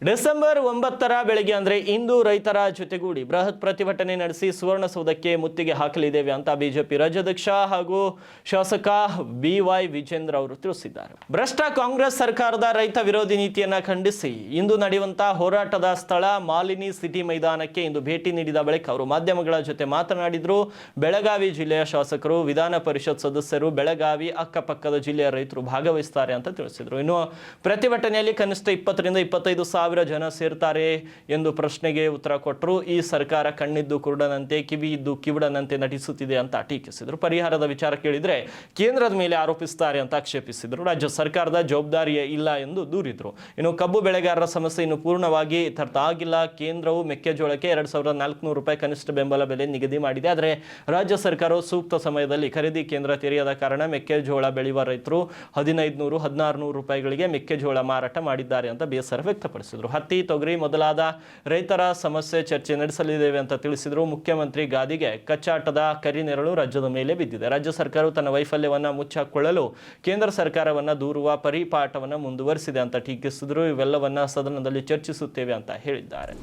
December 9ರ ಬೆಳಗ್ಗೆ ಅಂದರೆ ಇಂದು ರೈತರ ಜೊತೆಗೂಡಿ ಬೃಹತ್ ಪ್ರತಿಭಟನೆ ನಡೆಸಿ ಸುವರ್ಣಸೌಧಕ್ಕೆ ಮುತ್ತಿಗೆ ಹಾಕಲಿದ್ದೇವೆ ಅಂತ ಬಿಜೆಪಿ ರಾಜ್ಯಾಧ್ಯಕ್ಷ ಹಾಗೂ ಶಾಸಕ BY ವಿಜೇಂದ್ರ ಅವರು ತಿಳಿಸಿದ್ದಾರೆ. ಭ್ರಷ್ಟ ಕಾಂಗ್ರೆಸ್ ಸರ್ಕಾರದ ರೈತ ವಿರೋಧಿ ನೀತಿಯನ್ನ ಖಂಡಿಸಿ ಇಂದು ನಡೆಯುವಂತಹ ಹೋರಾಟದ ಸ್ಥಳ ಮಾಲಿನಿ ಸಿಟಿ ಮೈದಾನಕ್ಕೆ ಇಂದು ಭೇಟಿ ನೀಡಿದ ಬಳಿಕ ಅವರು ಮಾಧ್ಯಮಗಳ ಜೊತೆ ಮಾತನಾಡಿದರು. ಬೆಳಗಾವಿ ಜಿಲ್ಲೆಯ ಶಾಸಕರು, ವಿಧಾನ ಪರಿಷತ್ ಸದಸ್ಯರು, ಬೆಳಗಾವಿ ಅಕ್ಕಪಕ್ಕದ ಜಿಲ್ಲೆಯ ರೈತರು ಭಾಗವಹಿಸುತ್ತಾರೆ ಅಂತ ತಿಳಿಸಿದರು. ಇನ್ನು ಪ್ರತಿಭಟನೆಯಲ್ಲಿ ಕನಿಷ್ಠ 20 ರಿಂದ 25 ಸಾವಿರ ಜನ ಸೇರ್ತಾರೆ ಎಂದು ಪ್ರಶ್ನೆಗೆ ಉತ್ತರ ಕೊಟ್ಟರು. ಈ ಸರ್ಕಾರ ಕಣ್ಣಿದ್ದು ಕುರುಡನಂತೆ, ಕಿವಿ ಇದ್ದು ಕಿವುಡನಂತೆ ನಟಿಸುತ್ತಿದೆ ಅಂತ ಟೀಕಿಸಿದರು. ಪರಿಹಾರದ ವಿಚಾರ ಕೇಳಿದ್ರೆ ಕೇಂದ್ರದ ಮೇಲೆ ಆರೋಪಿಸುತ್ತಾರೆ ಅಂತ ಆಕ್ಷೇಪಿಸಿದರು. ರಾಜ್ಯ ಸರ್ಕಾರದ ಜವಾಬ್ದಾರಿಯೇ ಇಲ್ಲ ಎಂದು ದೂರಿದರು. ಇನ್ನು ಕಬ್ಬು ಬೆಳೆಗಾರರ ಸಮಸ್ಯೆ ಇನ್ನು ಪೂರ್ಣವಾಗಿ ಇತ್ಯರ್ಥ ಆಗಿಲ್ಲ. ಕೇಂದ್ರವು ಮೆಕ್ಕೆಜೋಳಕ್ಕೆ 2400 ರೂಪಾಯಿ ಕನಿಷ್ಠ ಬೆಂಬಲ ಬೆಲೆ ನಿಗದಿ ಮಾಡಿದೆ. ಆದರೆ ರಾಜ್ಯ ಸರ್ಕಾರವು ಸೂಕ್ತ ಸಮಯದಲ್ಲಿ ಖರೀದಿ ಕೇಂದ್ರ ತೆರೆಯದ ಕಾರಣ ಮೆಕ್ಕೆಜೋಳ ಬೆಳೆಯುವ ರೈತರು 1500-1600 ರೂಪಾಯಿಗಳಿಗೆ ಮೆಕ್ಕೆಜೋಳ ಮಾರಾಟ ಮಾಡಿದ್ದಾರೆ ಅಂತ ಬೇಸರ ವ್ಯಕ್ತಪಡಿಸಿದರು. ಹತ್ತಿ, ತೊಗರಿ ಮೊದಲಾದ ರೈತರ ಸಮಸ್ಯೆ ಚರ್ಚೆ ನಡೆಸಲಿದ್ದೇವೆ ಅಂತ ತಿಳಿಸಿದರು. ಮುಖ್ಯಮಂತ್ರಿ ಗಾದಿಗೆ ಕಚ್ಚಾಟದ ಕರಿನೆರಳು ರಾಜ್ಯದ ಮೇಲೆ ಬಿದ್ದಿದೆ. ರಾಜ್ಯ ಸರ್ಕಾರವು ತನ್ನ ವೈಫಲ್ಯವನ್ನು ಮುಚ್ಚಾಕೊಳ್ಳಲು ಕೇಂದ್ರ ಸರ್ಕಾರವನ್ನು ದೂರುವ ಪರಿಪಾಠವನ್ನು ಮುಂದುವರಿಸಿದೆ ಅಂತ ಟೀಕಿಸಿದರು. ಇವೆಲ್ಲವನ್ನ ಸದನದಲ್ಲಿ ಚರ್ಚಿಸುತ್ತೇವೆ ಅಂತ ಹೇಳಿದ್ದಾರೆ.